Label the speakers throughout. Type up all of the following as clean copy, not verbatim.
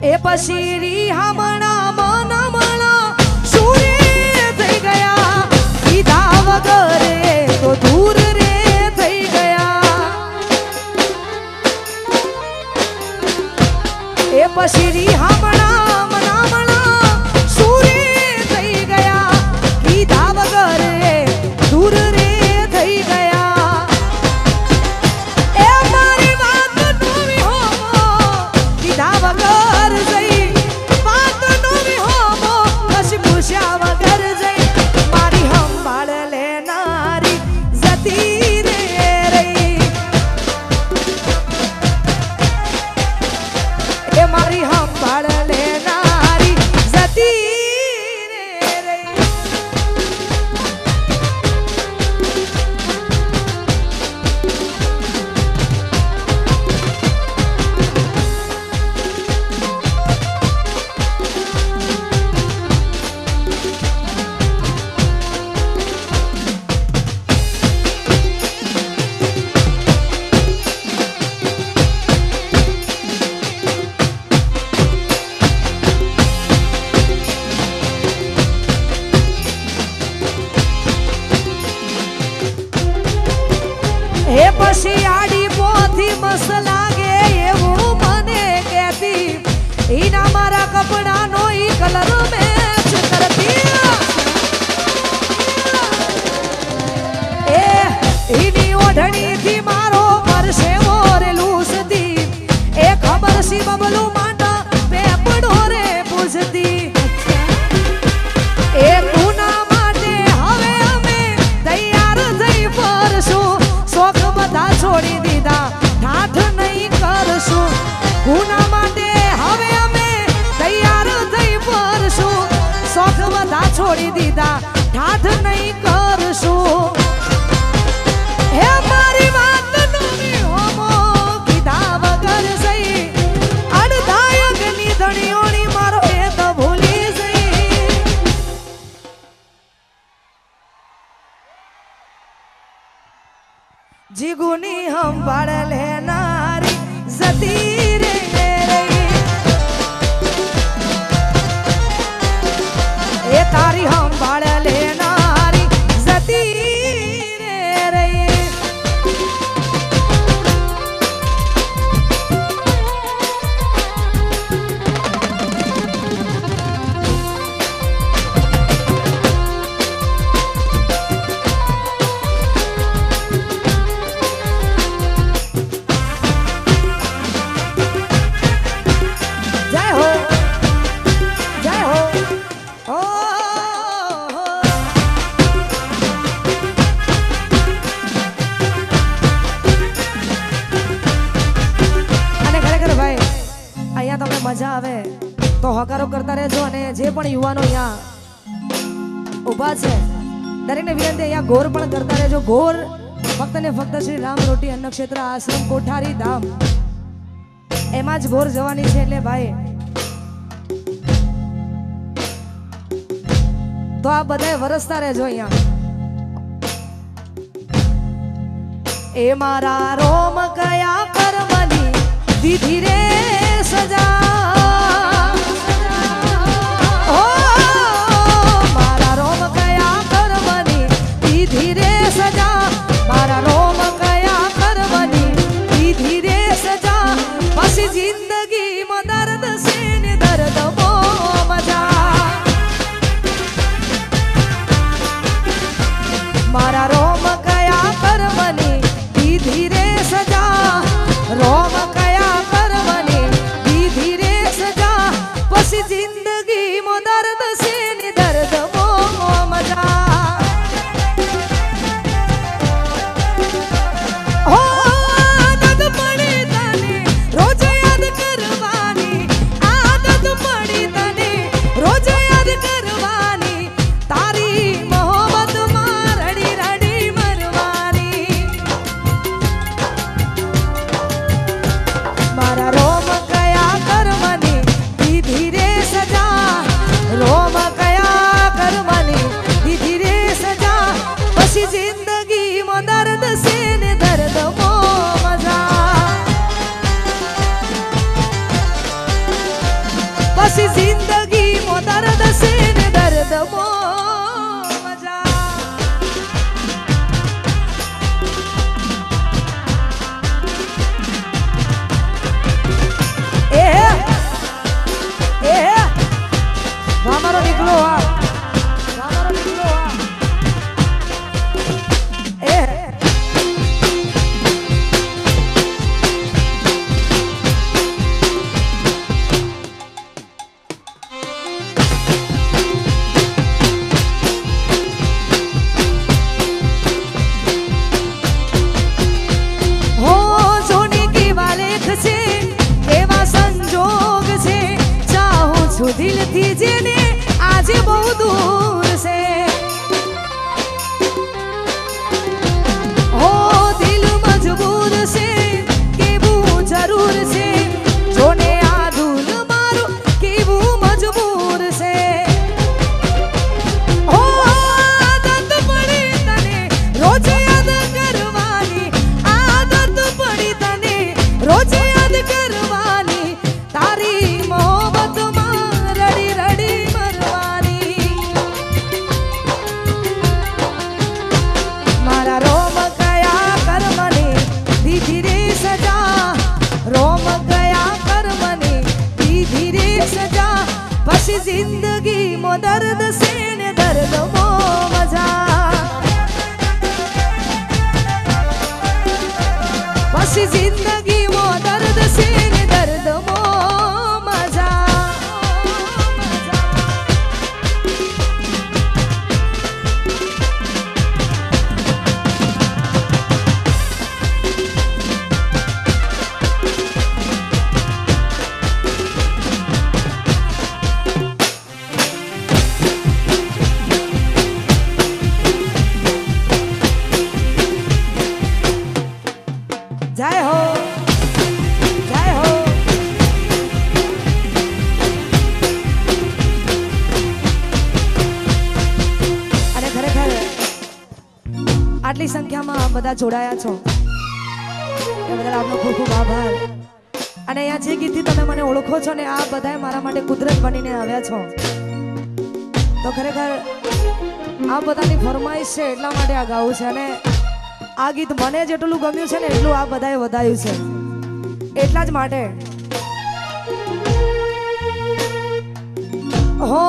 Speaker 1: એ પછી હમણાં મનમણા સૂરે થઈ ગયા, કીધા વગર તો દૂર રે થઈ ગયા. એ પછી હમણાં મનમણા સૂરે થઈ ગયા, કીધા વગર દૂર રે થઈ ગયા. એ મારી વાત નવી હો કીધા વગર હે પછી આડી પોથી મસ લાગે એવું મને કહેતી, ઈના મારા કપડાનો ઈ કલર મેચ કરતી. એ ઈની ઓઢણીથી મારો પરસેવો રે લૂસતી, એ ખબર સી બબલું માંડા પેપડો રે પૂછતી. એ તુના માટે હવે અમે તૈયાર થઈ ફરશું, શોખ બધા છોડી દીધા ઠાઠ નહીં કરશું. ગુના માટે હવે અમે તૈયાર થઈ ફરશું, શોખ બધા છોડી દીધા ઠાઠ નહીં કરશું. હે મારી વાત નવી હોમો કીધા વગર સહી, અડધાયકની ધણીઓની મારો એ તો ભૂલી જઈ. જીગુની સંભાળ લેનારી જતી રે રહી, એ તારી સંભાળ લેનારી જતી રે રહી. મજા આવે તો હકારો કરતા રહેજો, અને જે પણ યુવાનો અહીંયા ઉભા છે દરેકને વિનંતી અહીંયા ગોર પણ કરતા રહેજો. ગોર ફક્ત ને ફક્ત શ્રી રામ રોટી અન્ન ક્ષેત્ર આશ્રમ કોઠારી ધામ એમાં જ ગોર જવાની છે. એટલે ભાઈ તો આ બધા વરસતા રહેજો અહીંયા. એ મારા રોમ કયા કરવાની દીધી રે સજા, મારા રોમ કયા કરવાની દીધી રે સજા, મારા રોમ કયા કરવાની દીધી રે સજા. પછી જિંદગીમાં દર્દ છે ને દર્દ બહુ મજા, મારા રોમ કયા કરવાની દીધી રે સજા, રોમ કયા કરવાની દીધી રે પછી જિંદગી મો દર્દ છે ને દર્દ મો મજા એ મારો નીકળો આ મારો નીકળો આ દિલથી જેને આજે બહુ દૂર છે હો દિલ મજબૂર છે કેવું જરૂર છે જોને આ દુલ મારું કેવું મજબૂર છે હો આદત પડી તને રોજ યાદ કરવાની આદત પડી તને રોજ યાદ કરવાની તારી મોહબ્બતમાં जिंदगी मो दर्द से ने दर्द मो मजा પછી जिंदगी मो दर्द से ने दर्द मो मजा जय हो जय हो અને ખરેખર આટલી સંખ્યામાં બધા જોડાયા છો એ બદલ આપનો ખૂબ ખૂબ આભાર અને અહીંયા જે ગીતથી તમે મને ઓળખો છો ને આ બધાએ મારા માટે કુદરત બનીને આવ્યા છો તો ખરેખર આ બધાની ફરમાઈશ છે એટલા માટે આ ગાવું છે અને આ ગીત મને જેટલું ગમ્યું છે ને એટલું આ બધાએ વધાયું છે એટલા જ માટે હો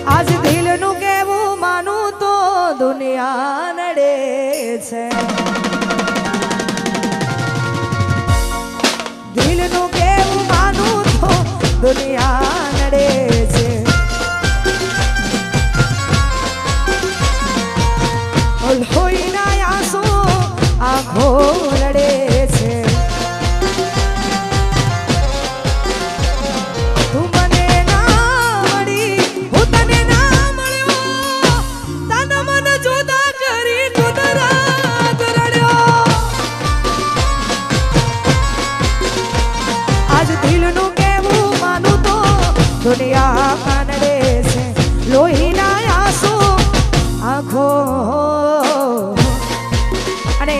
Speaker 1: આજ દિલનું કેવું માનું તો દુનિયા નડે છે દિલનું કેવું માનું તો દુનિયા નડે છે લોહીના આંસુ આંખો રડે છે તું મને ના મળી હું તને ના મળ્યો તન મન જુદા કરી કુદરત રડ્યો આજ દિલનું કેવું માનું તો દુનિયા કાનડે છે લોહીના આંસુ આંખો અને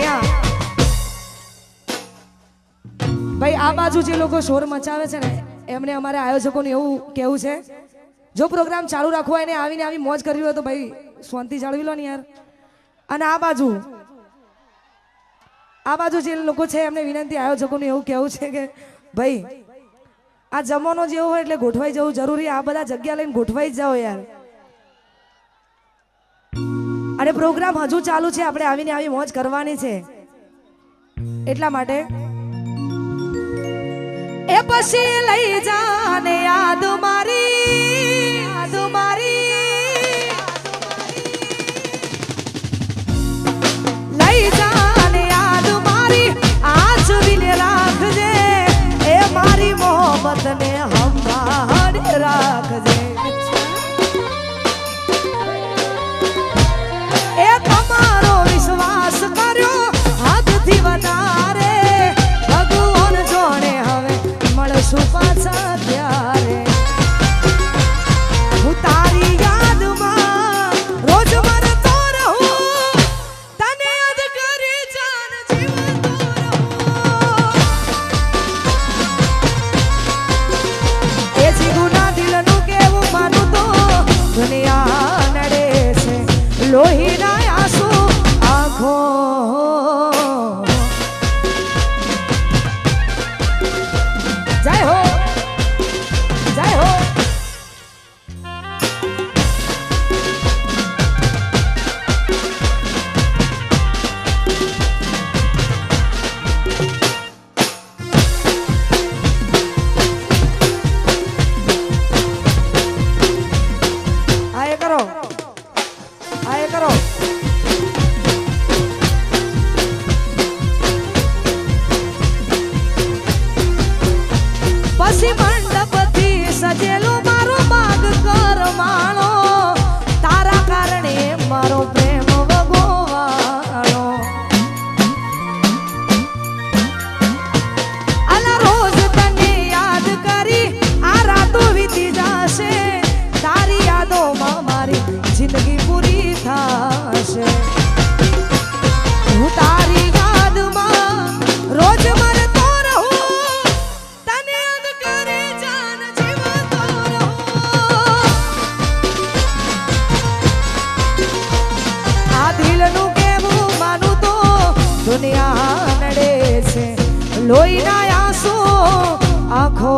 Speaker 1: ભાઈ આ બાજુ જે લોકો શોર મચાવે છે ને એમને અમારે આયોજકોને એવું કેવું છે જો પ્રોગ્રામ ચાલુ રાખવો એને આવીને આવી મોજ કરવી હોય તો ભાઈ શાંતિ જાળવી લો ને યાર અને આ બાજુ જે લોકો છે એમને વિનંતી આયોજકોને એવું કેવું છે કે ભાઈ આ જમવાનો જેવો હોય એટલે ગોઠવાઈ જવું જરૂરી આ બધા જગ્યા લઈને ગોઠવાઈ જ જાઓ યાર અને પ્રોગ્રામ હજુ ચાલુ છે આપણે આવીને આવી મોજ કરવાની છે એટલા માટે એ પછી લઈ જાને યાદ મારી લઈ જાને યાદ મારી આજ દિલ રાખજે એ મારી મોહબ્બત ને હંભાળ રાખજે એ તમારો વિશ્વાસ કર્યો હદથી વધારે ભગવાન જોડે હવે મળશું પાછા ત્યારે દુનિયા નડે છે લોહીના આંસુ આંખો